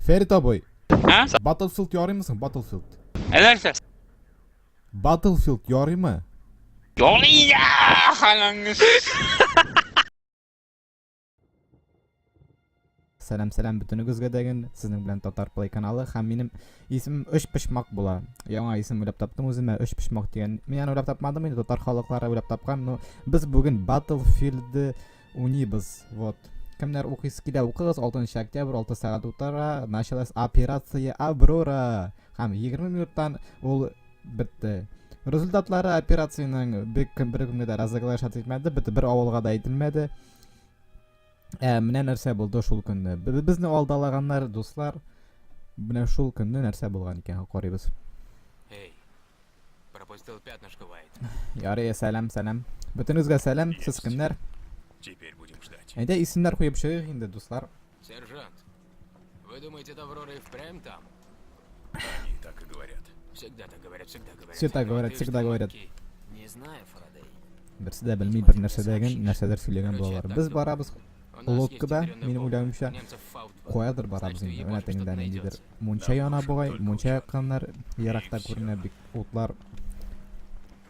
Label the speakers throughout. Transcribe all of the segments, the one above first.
Speaker 1: Ferit aboy.
Speaker 2: Ha?
Speaker 1: Battlefield yorar mısın? Battlefield.
Speaker 2: Ederse.
Speaker 1: Battlefield yorar mı?
Speaker 2: Yoluyla halanız.
Speaker 1: Selam bütünügüzge degen sizning bilan Tatar Play kanalı ham menim ismim O'shpishmoq bo'la. Yangi ism o'ylab topdim o'zimga O'shpishmoq degan. Men yana o'ylab topmadim, endi Tatar xalqlari o'ylab topgan. No, biz bugun Battlefield'ni o'ynaymiz. Вот. Kimlar o'qiysiz keladi, o'qig'iz 6 oktyabr 6 soat o'tara. Началась operatsiya Aurora. Ham 20 minutdan ol bitdi. Rezultatlari operatsiyaning bir kunida razıglash etmedi, bitti bir avvalga da aytilmadi. Менә нәрсә булды шул көнне. Безне алдалаганнар дуслар. Менә шул көнне нәрсә булган икән, карыйбыз.
Speaker 3: Эй, пропустил пятнышко, Вайт.
Speaker 1: Ярый, сәлам. Бөтенегезгә сәлам, сез кемнәр?
Speaker 3: Теперь будем ждать.
Speaker 1: Әйдә исемнәр куеп чыгыйк инде, дуслар.
Speaker 3: Сержант, вы думаете, это Аврора и впрямь там?
Speaker 4: Они так и говорят.
Speaker 3: Всегда так говорят, всегда говорят.
Speaker 1: Всегда
Speaker 3: Ну,
Speaker 1: говорят,
Speaker 3: ты
Speaker 1: всегда
Speaker 3: что,
Speaker 1: говорят.
Speaker 3: Маки? Не знаю, Фарадей.
Speaker 1: Берсе дә белми бер нәрсә дәгән, нәрсәдер сөйләгән булалар. Без барабыз.
Speaker 3: У нас есть
Speaker 1: Лодкада,
Speaker 3: теперь
Speaker 1: минем
Speaker 3: НБО.
Speaker 1: уйлавымча,
Speaker 3: У немцев фаут.
Speaker 1: Куядыр барабыз инде.
Speaker 3: Так что
Speaker 1: Менә
Speaker 3: ебашь,
Speaker 1: тегендә
Speaker 3: что-то
Speaker 1: ниндидер
Speaker 3: найдётся.
Speaker 1: мунча яна бугай, мунча якканнар, яракта күренә бик утлар.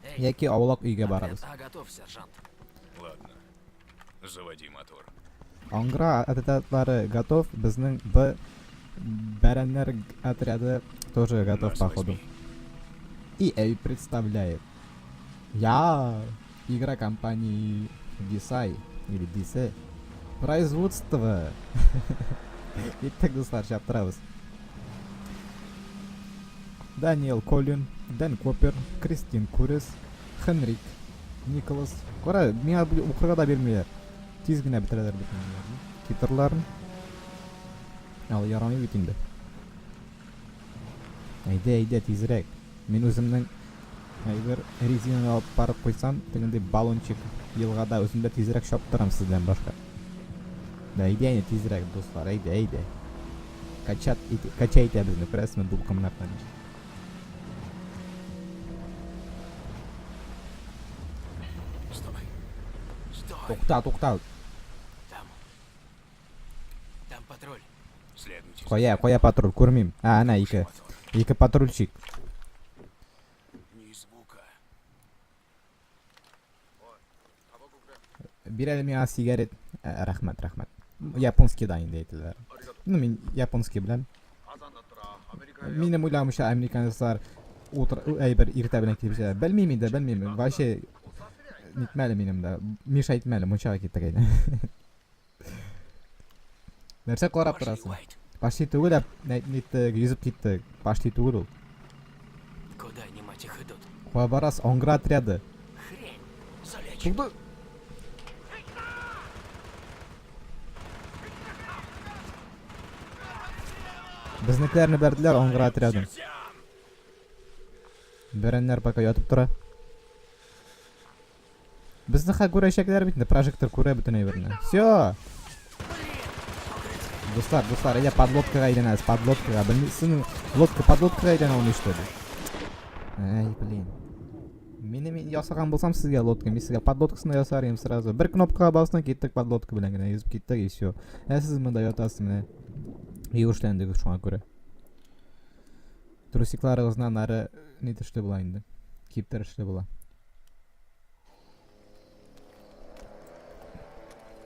Speaker 3: Эй,
Speaker 1: Яки авылак өйгә барабыз.
Speaker 3: отряд А готов, сержант.
Speaker 4: Ладно, заводи мотор.
Speaker 1: Ангра отрядлары готов, безнең Б бәрәннәр отряды тоже готов
Speaker 4: Нас
Speaker 1: походу.
Speaker 4: возьми.
Speaker 1: И Эй представляет. Я игра компании Disay или Disay. Производство. Итак, дуслар, шаптырабыз. Даниэл Коллин, Дэн Коппер, Кристин Курис, Хенрик, Николас. Кара, миңа укырга да бермейләр. Тиз генә бетерәләр бөтенләрен. Титрларын. Ал ярамый бит инде. Әйдә, тизрәк. Мин үземнең әйбер резинаны алып барып куйсам, тегендә баллончик елгада үземдә тизрәк шаптырам сездән башка. Да әйдә, тизрәк дуслар, әйдә. Качайте безне, күрәсезме дулкыннардан.
Speaker 3: Стой. Стой.
Speaker 1: Тукта.
Speaker 3: Там патруль.
Speaker 4: Следуйте.
Speaker 1: Коя патруль, күрмим. Ана ике патрульчик.
Speaker 4: Ни звука.
Speaker 1: Бирәле миңа сигарет. Рәхмәт. Японский да инде әйтеләр. Ну, мин японский беләм. Минем уйлавымча американецлар әйбер иртә белән килеп җитә. Белмим. Вообще нитмәле минем дә. Миша әйтмәле, мунчага киттек әйдә. Нәрсә карап
Speaker 3: Пошли,
Speaker 1: торасың?
Speaker 3: Уайт.
Speaker 1: Пошли түгел, нитте йөзеп киттек. Пошли түгел ул.
Speaker 3: Куда они, мать их, идут?
Speaker 1: Куя барас, аңгыр отряды.
Speaker 3: Хрень. Залечь.
Speaker 1: Тугды. Безнекеләрне бәрделәр аңгыр отрядын. Бәрәннәр пока ятып тора. Безне ха күрәчәкләр бит, прожектор күрә бөтен әйберне. Всё. Дуслар, әйдә подлодкага әйләнәбез, подлодкага. Белмисең, подлодкага әйләнә ул ништә ди. Ай, блин. Мин ясаган булсам сезгә лодка, мин сезгә подлодкасын ясар идем сразу. Бер кнопкага басны, киттек подлодка белән генә йөзеп киттек и всё. Сез монда ятасыз менә. Югышләндек шуңа күрә. Трусикларыгыздан ары ни төшле була инде. Киптер эшле була.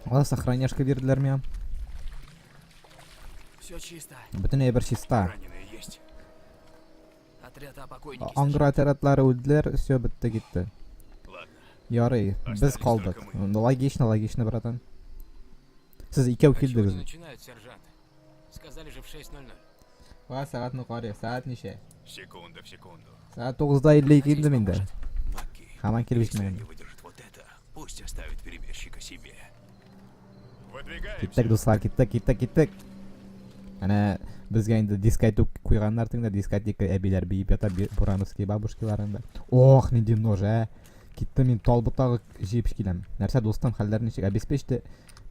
Speaker 1: Ала сохраняшка бирделәр миңа.
Speaker 3: Все чисто.
Speaker 1: Бөтен әйбер чиста.
Speaker 4: Раненые есть.
Speaker 3: Отряд А покойники.
Speaker 1: Аңгыр отрядлары үлделәр, всё бетте китте.
Speaker 4: Ладно.
Speaker 1: Ярый, без
Speaker 4: Остались
Speaker 1: калдык.
Speaker 4: только мы.
Speaker 1: Логично, братан. Сез икәү
Speaker 3: А чего не
Speaker 1: килдегез.
Speaker 3: начинают, сержант? Сказали же в 6:00.
Speaker 1: Ва, сәгатьне карый, сәгать ничә?
Speaker 4: Секунда в секунду.
Speaker 1: Сәгать 9:50 килде миндә.
Speaker 4: Маки.
Speaker 1: Хаман килеп
Speaker 4: Если
Speaker 1: җитмәгән.
Speaker 4: они выдержат вот это, пусть оставят перебежчика себе.
Speaker 1: Киттек дуслар, киттек. Әнә безгә инде дискайту куйганнар тыңда, дискотека әбиләр биеп ята, Бурановский бабушкаларында. Ох, нинди нож, Китте мин талбытагы җыеп киләм. Нәрсә дустым, хәлләр ничек? Обеспечьте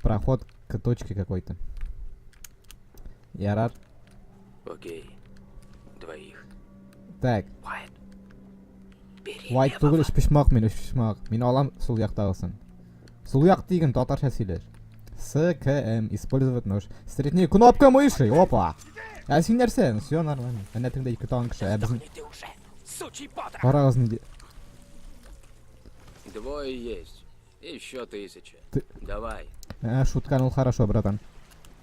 Speaker 1: проход к точке какой-то. Ярар.
Speaker 3: Окей. Двоих.
Speaker 1: Так,
Speaker 3: Уайт. Бери
Speaker 1: White түгел, O'shpishmoq. Мин алам сул яктагысын. Сул як дигән татарча сөйләш. СКМ, использовать нож. Средняя кнопка мыши. Опа. сен нәрсе? Все нормально. Әнә тыңда 2 тагын кеше. Безнең
Speaker 3: Ты уже, сучий Поттер!
Speaker 1: карагыз ни.
Speaker 3: Двое есть. Еще 1000.
Speaker 1: Ты-
Speaker 3: Давай.
Speaker 1: Шутка, ну хорошо, братан.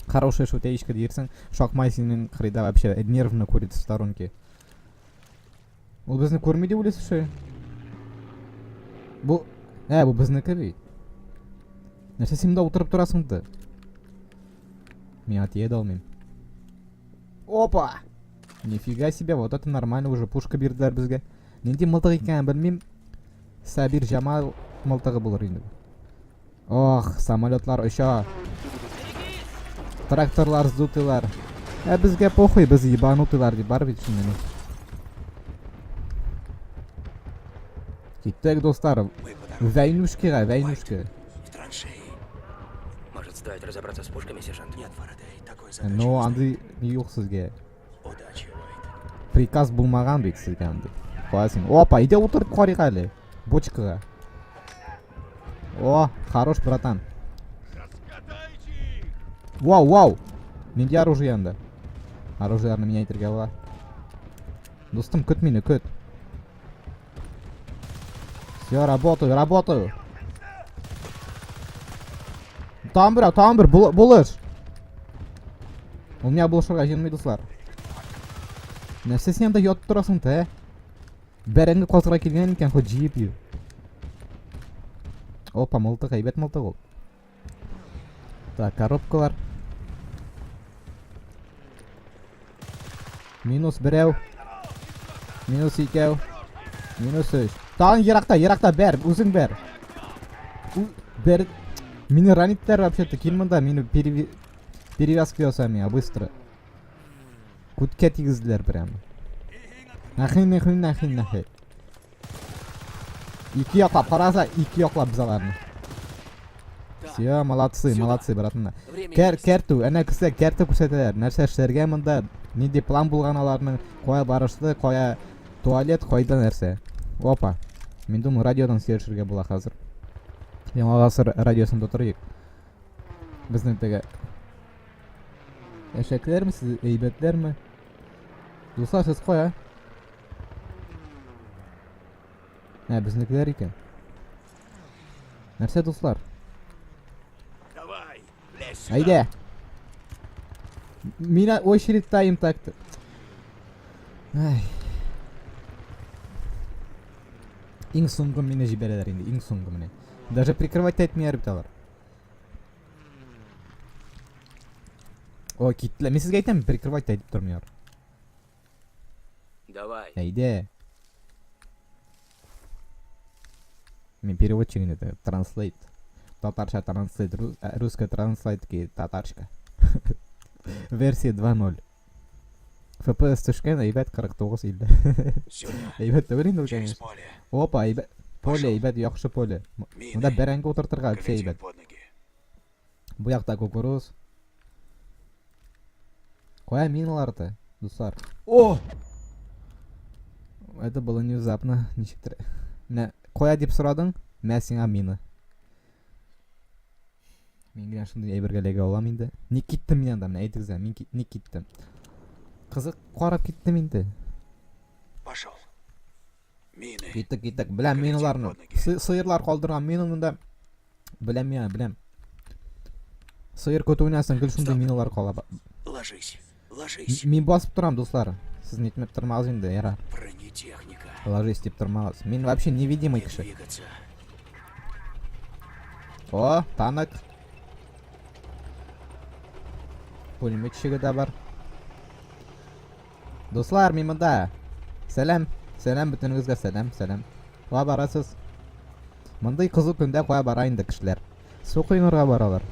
Speaker 1: Хорошая шутеечка дирсен. Шакмай синең хрида вообще нервно курит в сторонке. Ул безне күрмиде үлесе. Бу бу безнеке бит. Нәрсә син монда утырып торасың да? Мин атия да алмыйм. Опа! Нифига себе, вот это нормально уже пушка бирделәр безгә. Нинди мылтык икәнен белмим. Сабир Жамал мылтыгы булыр инде. Ох, самолетлар оча. Тракторлар здутылар. Безгә похуй, без ебанутылар дип бар бит шуны. Киттек, достар.
Speaker 4: Мы по дороге
Speaker 1: Войнушкага, войнушка.
Speaker 4: в траншеи.
Speaker 3: Может, стоит разобраться с пушками, сержант?
Speaker 4: Нет, Фарадей, такой задачи
Speaker 1: Но
Speaker 4: не
Speaker 1: андай
Speaker 4: стоит.
Speaker 1: не юк сезгә.
Speaker 4: Удачи, Уайт.
Speaker 1: Приказ булмаган бит сезгә андай. Каясың? Опа, иде утырып карыйк әле. Бочкага. О, хорош, братан. Вау, вау. Нинди оружие анда? Оружиеларны мин әйтергә була. Достым, көт мине, көт. Всё, работаю, работаю. Там бер, булыш. У меня булышырга җыенмый, дуслар. Нәрсә син анда ятып торасың та? Бәрәңге калтыра килгән икән, хоть җыеп йөр. Опа, мылтык, әйбәт мылтык ул. Так, коробкалар. Минус берәү. Минус икәү. Минус 3. Тагын еракта, бәр, үзең бәр. Бәр. Мине раниттер вообще-то, кил монда, мине перевязки ясай миңа, быстро. Күткә тигезделәр прямо. Нахин. Ике яклап караса, ике яклап без аларны. Всё, молодцы, братаннар. Кәртү, әнә кесе кәртү күрсәтәләр. Нәрсә эшләргә монда, нинди план булган аларның, кая барышлы, кая туалет, кайда нәрсә. Опа. Мин думаю, радиодан сөйләшергә була хәзер. Яңа гасыр радиосында торыйк. Безнең теге Әшәкләрме сез, әйбәтләрме? Дуслар, сез кая? Безнекеләр икән. Нәрсә, дуслар?
Speaker 4: Давай, лезь сюда.
Speaker 1: Әйдә. Мина очередтайым такты. Ай. Иң соңгы мине җибәрәләр инде, иң соңгы менә. Даже прикрывать әйтмәйләр бит алар. О, киттеләр. Мин сезгә әйтәм, прикрывать әйтеп тормыйлар.
Speaker 3: Давай.
Speaker 1: Әйдә. Мин переводчик инде, translate. Татарча translate, русская translate ки татарча. Версия 2.0. FPS төшкән, әйбәт 49 илдә.
Speaker 4: Сюда,
Speaker 1: Әйбәт түгел инде ул,
Speaker 4: через
Speaker 1: конечно.
Speaker 4: поле.
Speaker 1: Опа, әйбәт. Поле, әйбәт, яхшы поле. Монда бәрәңге утыртырга все
Speaker 4: Гляди
Speaker 1: әйбәт.
Speaker 4: под ноги.
Speaker 1: Бу якта кукуруз. Кая миналарды, дуслар? О! Это было внезапно, ничектер. Менә кая дип сорадың? Мен сиңа мина. Мин генә шундый әйбергә ләгә алам инде. Ник киттем мин анда, менә әйтегез, мин ник киттем. Кызык карап киттем инде.
Speaker 4: Пошел. Мины.
Speaker 1: Киттек. Беләм
Speaker 4: Гляди
Speaker 1: миналарны.
Speaker 4: под ноги.
Speaker 1: Сыерлар калдырган миналарны. Беләм. Сыер көтүенәсен гел шундый миналар кала.
Speaker 4: Ложись.
Speaker 1: Мин басып торам, дуслар. Сез нитмәп тормагыз инде, яра.
Speaker 4: Бронетехника.
Speaker 1: Ложись дип тормагыз. Мин вообще невидимый
Speaker 4: Не
Speaker 1: кеше.
Speaker 4: двигаться.
Speaker 1: О, танк. Пулеметчиге дә бар. Дуслар, мин монда. Сәлам бөтенегезгә, сәлам. Кая барасыз? Мондый кызу көндә кая бара инде кешеләр? Су койнырга баралар.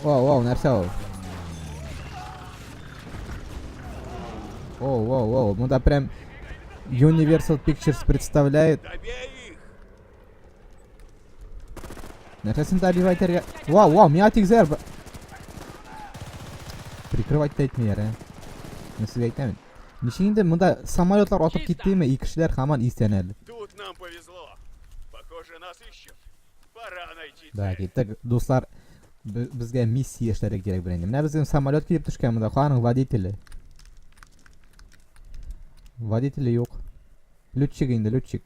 Speaker 1: О, нәрсә ул? О, монда прям Universal Pictures представляет.
Speaker 4: Добей их.
Speaker 1: Нәрсәсен добивать итәргә? Вау, миңа тигезәр. Прикрывать әйтмәйләр, Мин сезгә әйтәм. Ничек инде монда самолетлар атып киттеме? И кешеләр һаман исән әле.
Speaker 4: Тут нам повезло. Похоже, нас ищут. Пора найти
Speaker 1: Да,
Speaker 4: цель.
Speaker 1: киттек, дуслар. bizga missiya ishlari kerak bo'ladi. Mana bizga samolyot kelib tushganmida, qani водители. Водители yo'q. Lutchik endi, lutchik.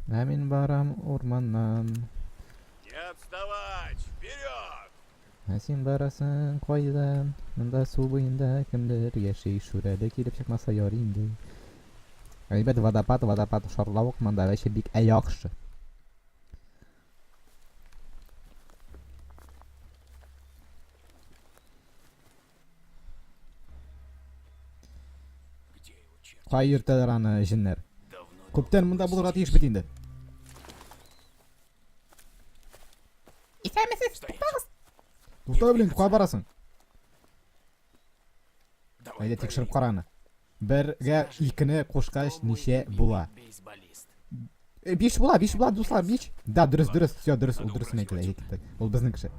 Speaker 1: Men baram o'rmondan.
Speaker 4: Не отставать! Вперед!
Speaker 1: Sen barasan qo'ydan. Bunda suv bo'yinda kimdir yashay shurada kelib chiqmasa yoringdi. Albatta водопад шарлавок manda вообще big yaxshi.
Speaker 4: Где его черт?
Speaker 1: Qayerdalar ana jinlar?
Speaker 4: Давно
Speaker 1: Ko'pdan bunda bo'lib atish bitingdi. To'xta bilan qo'ya barasan.
Speaker 4: Давай,
Speaker 1: Hayda tekshirib
Speaker 4: проверь.
Speaker 1: qarani. 1ga 2ni qo'shqash necha bo'la?
Speaker 3: Бейсболист.
Speaker 1: 5 bo'la do'stlar, 5. Da, durust. Yo, durust, u durust aytdi. Ol biznikishi.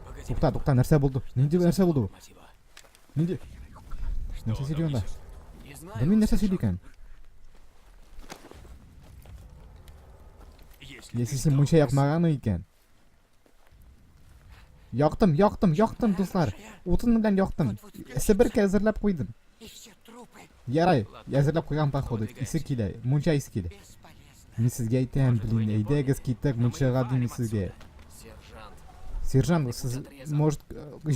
Speaker 3: Погоди.
Speaker 1: To'xta, narsa bo'ldi. Narsa bo'ldi bu?
Speaker 3: Мать его.
Speaker 1: Nima? Narsa söyləyəndə?
Speaker 3: Не знаю.
Speaker 1: Bilmin narsa söyləyən.
Speaker 4: Если ты
Speaker 1: Yesisin muncha yoqmagani ekan. Yoqdim do'stlar. O'tin bilan yoqdim. Sibirka hazırlab qo'ydim.
Speaker 3: И все трупы
Speaker 1: Yaray, hazırlab qo'ygan paxoda. Isi keldi. Muncha isi keldi.
Speaker 3: бесполезны.
Speaker 1: Men sizga aytayam, bilin, aydagiz ketdik, munchaga deymi sizga.
Speaker 3: Сержант.
Speaker 1: Serjant, siz может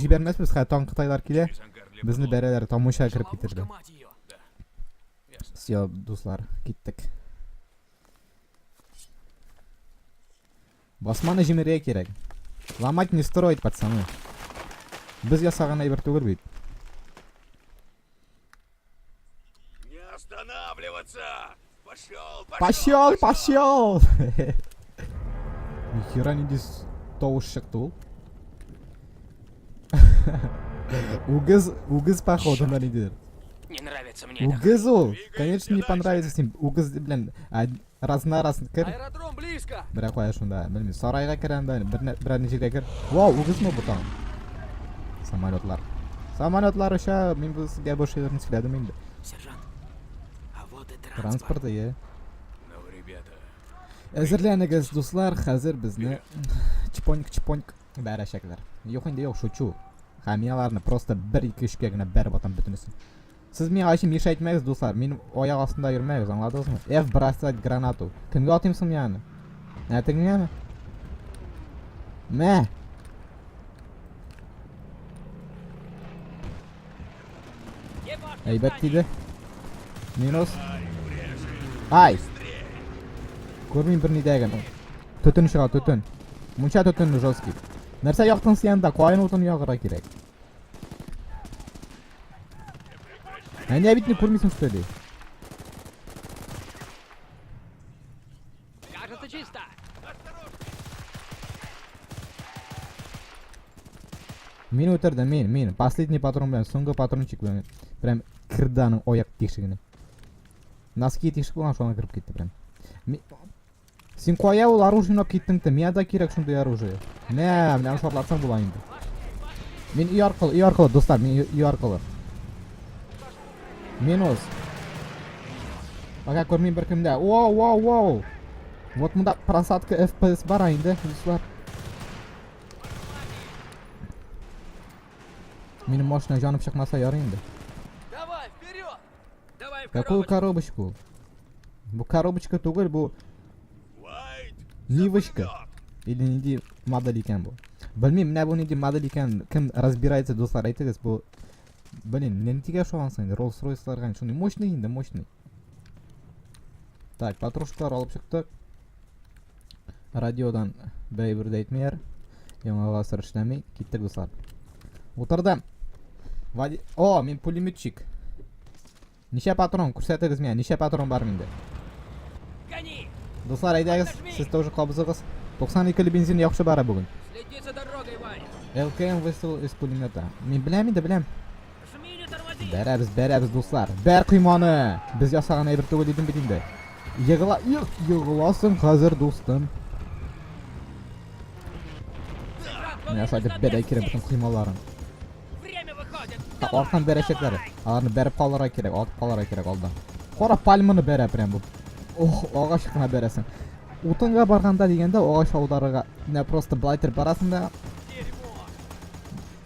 Speaker 1: jibermasmiz, xaton Xitoylar keldi.
Speaker 4: через ангар для
Speaker 1: Bizni beralar tomosha kirib
Speaker 3: Ловушка,
Speaker 1: ketirdi.
Speaker 3: мать ее.
Speaker 1: Всё, do'stlar, ketdik. Bosmani jimiriga kerak. Ломать не строить, пацаны. Biz yasagan ayber tugul bit.
Speaker 4: Не останавливаться! Пошел!
Speaker 1: Пошел! Нихера не дис tovuş çıktı ol. Угыз походу на лидер.
Speaker 3: Не нравится мне это.
Speaker 1: Угыз ol. Конечно не понравится с ним. Угыз bilan раз на раз kir.
Speaker 3: Аэродром близко.
Speaker 1: Bira qo'ya shunda, bilmayman. Saroyga kiramda bir nechaga kir. Wow, ugizmi bu tom? Samolyotlar o'sha men bu sizga boshqa yerni siladim endi.
Speaker 3: Сержант. А вот и
Speaker 1: Transport ya.
Speaker 4: Ну, ребята,
Speaker 1: Hazırlanınız do'stlar, hozir bizni chiponk barashaklar. Yo'q endi yo'q shu-chu. Hamiyalarni просто 1-2 ishgagina berib otam butunisi. Siz menga aytishim yashaytmaysiz do'stlar. Mening oyoq ostida yurmaysiz, angladingizmi? Бросать granatu. Kimga otaymisan yani? Aytingmi? Ma. Aybat dedi. Minus. Ay. Ko'rmang bir nedagan. Tutun shiga tutun. Muncha tutun жесткий. Narsa yoqtinsiyanda qo'yin o'tini yog'ira kerak. Ana bitni ko'rmaysan ustida.
Speaker 3: Кажется, чисто.
Speaker 1: Men o'tirdim, men. Последний patron bilan, so'nggi patronchik bilan. Прям kirdaning oyoq teshigini. Noski teshik bilan shuna kirib ketdi прям. Sen qo'ya ol оружиeni olib ketding-da. Menda kerak shunday оружие. Men shorlatsam bo'lar endi. Men uy orqali do'stlar, men uy orqali. Minus. Aka ko'rmang bir kimda. Wow. Вот bunda просадка FPS bor endi, do'stlar. Mening mashina yonib chiqmasa yoring endi.
Speaker 3: Давай, вперед! Давай в
Speaker 1: Какую
Speaker 3: коробочку.
Speaker 1: коробочку? Bu коробочка tugul, bu
Speaker 4: Уайт!
Speaker 1: Nivочка. Или не model ekan bu. Bilmayman, mana bu ne model ekan, kim разбирается do'stlar aytasiz bu. Блин, nega sho'g'ansan endi Rolls-Royce'larga shunday mo'shni endi, mo'shni. Так, patroshkalar olib chiqdik. Radiodan ba'birda aytmayar. Yong'oq asir ishlamay, ketdik do'stlar. O'tirdim. O, men pulemyotchik. Necha patron ko'rsatingiz menga, necha patron bor menda?
Speaker 3: Гони!
Speaker 1: Do'stlar aytasiz, siz тоже qabzig'iz. 92 benzin yaxshi bora bugun.
Speaker 3: Следи за дорогой, Вань!
Speaker 1: LKM выстрел из пулемета. Men bilaman, bilaman.
Speaker 3: Жми, не тормози!
Speaker 1: Berabız do'stlar. Ber qiymoni. Biz yasagan ayber tugul dedim bitingda. Yig'lasin hozir do'stim. Men asadib beray kerak butun qiymonlarim.
Speaker 3: Время выходит!
Speaker 1: Orqan berashaklari. Ularni berib qoldirib kerak, olib qoldirib kerak oldan. Qora palmini berib ham bu. og'ash qilib berasan. O'tinga borganda deganda og'ash ovdariga ne просто blayter barasan da.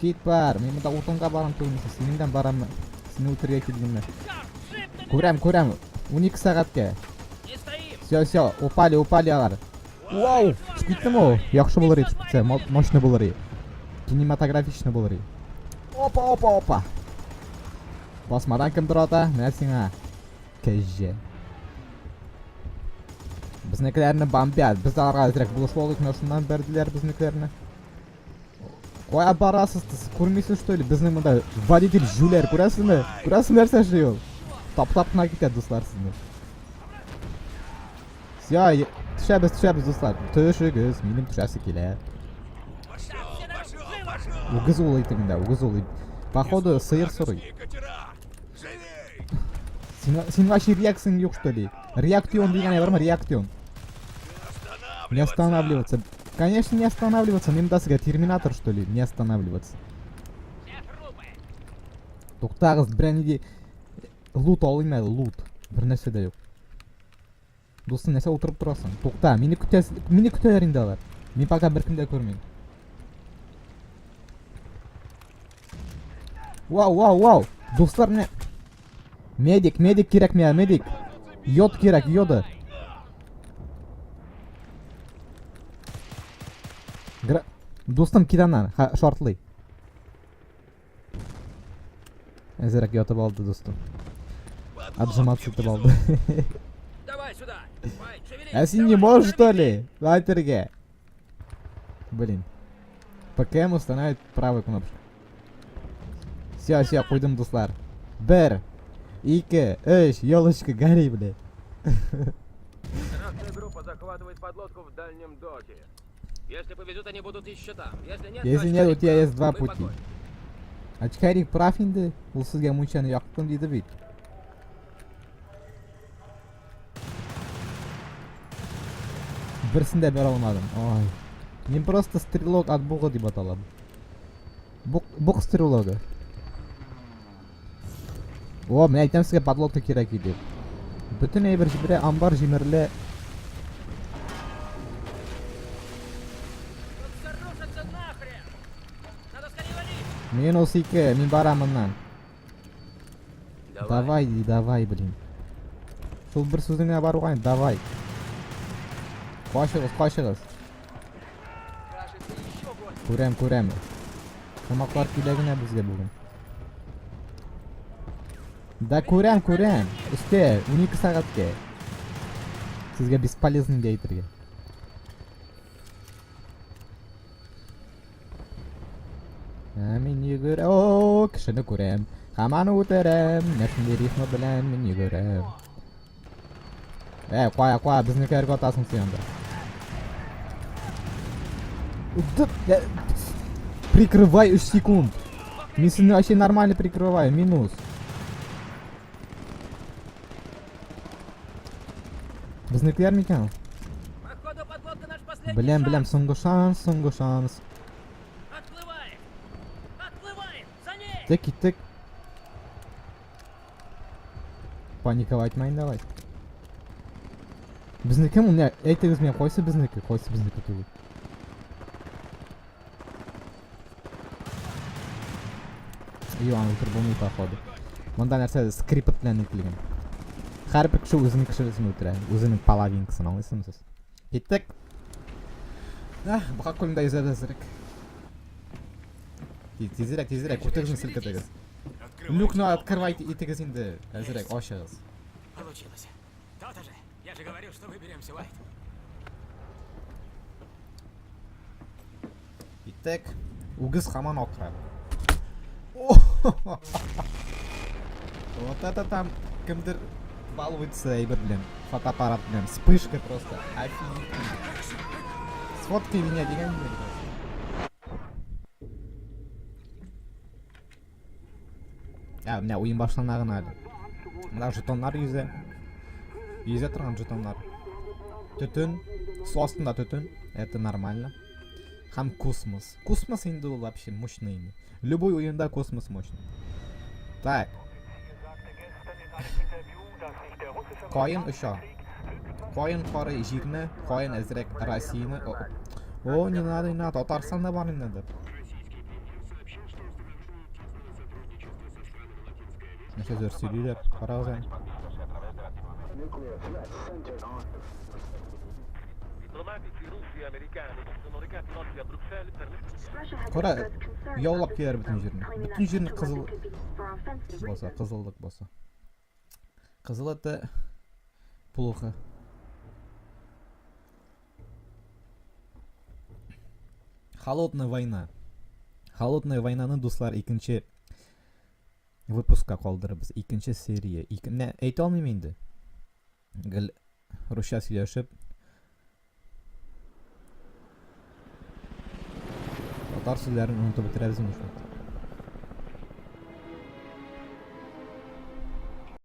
Speaker 1: Git bar, men bunda o'tinga boram to'g'risi, seningdan boraman. Seni o'tirga kelganman. Ko'ram, 12 soatga. Всё, упали ag'ar. Wow, chiqdimi o? Yaxshi bo'lar edi, chiqsa, mashina bo'lar edi. Kinematografичный bo'lar edi. Opa. Bosmadan kimdir ota? Menga. Kejje. Biznikilarni bombiyat, biz arg'azrak bo'lib oldik, mana shundan berdilar biznikilarni. Qo'ya barasiz, siz ko'rmaysiz что ли? Bizni bunda водитель Juler, ko'rasizmi? Ko'rasizlar shu yo'l. Top qilib ketadi do'stlar sizni. Всё, tushamiz do'stlar. Tushig'iz, mening tushasi keladi. O'giz o'laydi bunda, o'giz o'laydi. Походу, сыр сырый.
Speaker 4: Катера! Живей!
Speaker 1: Sen вообще реакцияң yo'q что ли? Реактион degan bormi? Реактион. Не останавливаться. Конечно, не останавливаться. Мен дасыга терминатор что ли? Не останавливаться. Тоқтағыз, бірәнеде лут алайын, лут. Bir нәрсе де жоқ. Достым, нәрсе отырып тұрасың. Тоқта, мені күтәлер енді алар. Мен пока бір кімді көрмеймін. Вау. Достар, не? Медик керек мені, медик. Йод керек, йоды. Достым, киданнан, шортлый. Әзірек йотып алды, достым. Отжиматься етіп алды.
Speaker 3: Давай сюда!
Speaker 1: А сен не можешь, что ли? Лайтерге. Блин. ПКМ установить правой кнопкой. Все, қойдым, достар. 1, 2, 3, елочка, гори, блядь.
Speaker 3: Красная группа захватывает подлодку в дальнем доке. Если повезут, они будут еще там.
Speaker 1: Если нет, у тебя есть два
Speaker 3: мы
Speaker 1: пути.
Speaker 3: погоним.
Speaker 1: Очкарик прав енді. Бұл сізге мұншаны яқтым дейді бейт. Бірсін де бер алмадым. Ой. Мен просто стрелок от бога деп аталам. Бог стрелога. О, мен айтам сізге подлодка керек еді. Бүтін әйбір жібіре амбар жемірлі.
Speaker 3: Зарушатся нахрен! Надо скорее валить!
Speaker 1: Минус 2, мен барамынан. Давай, блин. Сол бір сөзіңе баруға, давай. Қошығыз.
Speaker 3: Кажется, еще год.
Speaker 1: Көрем. Қымақлар келегіне бізге бүгін. Да көрем. Үсте, 12 сағатке. Сізге бесполезный дейтерге. Мен жүгірем. О, кішіні көрем. Хаманы өтерем. Нәсінде рифмі білем, мен жүгірем. Қоя, біздікі әргі атасың сүйенді. Прикрывай 3 секунд. Мен сені вообще нормально прикрываю, минус. Біздікілер ме екен?
Speaker 3: Походу, подлодка наш последний
Speaker 1: Білем,
Speaker 3: шанс.
Speaker 1: соңғы шанс.
Speaker 3: Отплываем! За ней!
Speaker 1: Кеттік. Паниковать майын давай. Біздікі мұны әйтігіз мен қойсы біздікі түгіл. Иван өлтір болмай походу. Мұнда нәрсе скрипт білән етілген. Әрбір кіші өзінің кішісін өлтірі. Өзінің половинкасын алайсыңыз. Кеттік. Бұқа көлімді езерді зірік. Тезірек, көтігізін сілкітігіз. Люкны открывайте етігіз енді әзірек, ашығыз.
Speaker 3: Получилось. То-то же. Я же говорил, что выберемся, Уайт.
Speaker 1: Кеттік. Үгіз қаман отырады. Вот это там кімдір балуется әйбір білем. Фотоаппарат білем. Вспышка просто. Офигительно. Сфоткай меня деген білем. У меня ойын башланағын әлі. Мына жетонлар езе тұрған жетонлар. Түтін. Су астында түтін. Это нормально. Хам космос. Космос енді ол вообще мощный имя. Любой oyunda космос мощный. Так. Қойын үші. Кайын карый җирне, кайын әзрәк Россияны. О, не надо, Татарстанда бар инде дип. Нәшә зур сөйлиләр, карагыз әле.
Speaker 3: Diplomatici russi e americani sono recati oggi a Bruxelles per le
Speaker 1: Кара, яулап киләр бөтен җирне. Бөтен җирне кызыл баса, кызыллык баса. Кызыл это плохо. Холодная война. Холодная войнаны дуслар икенче выпуска калдырыбыз. Икенче серия. Не әйтә алмыйм инде. Гел русча сөйләшеп татар сүзләрен онытып бетерәбез инде шул.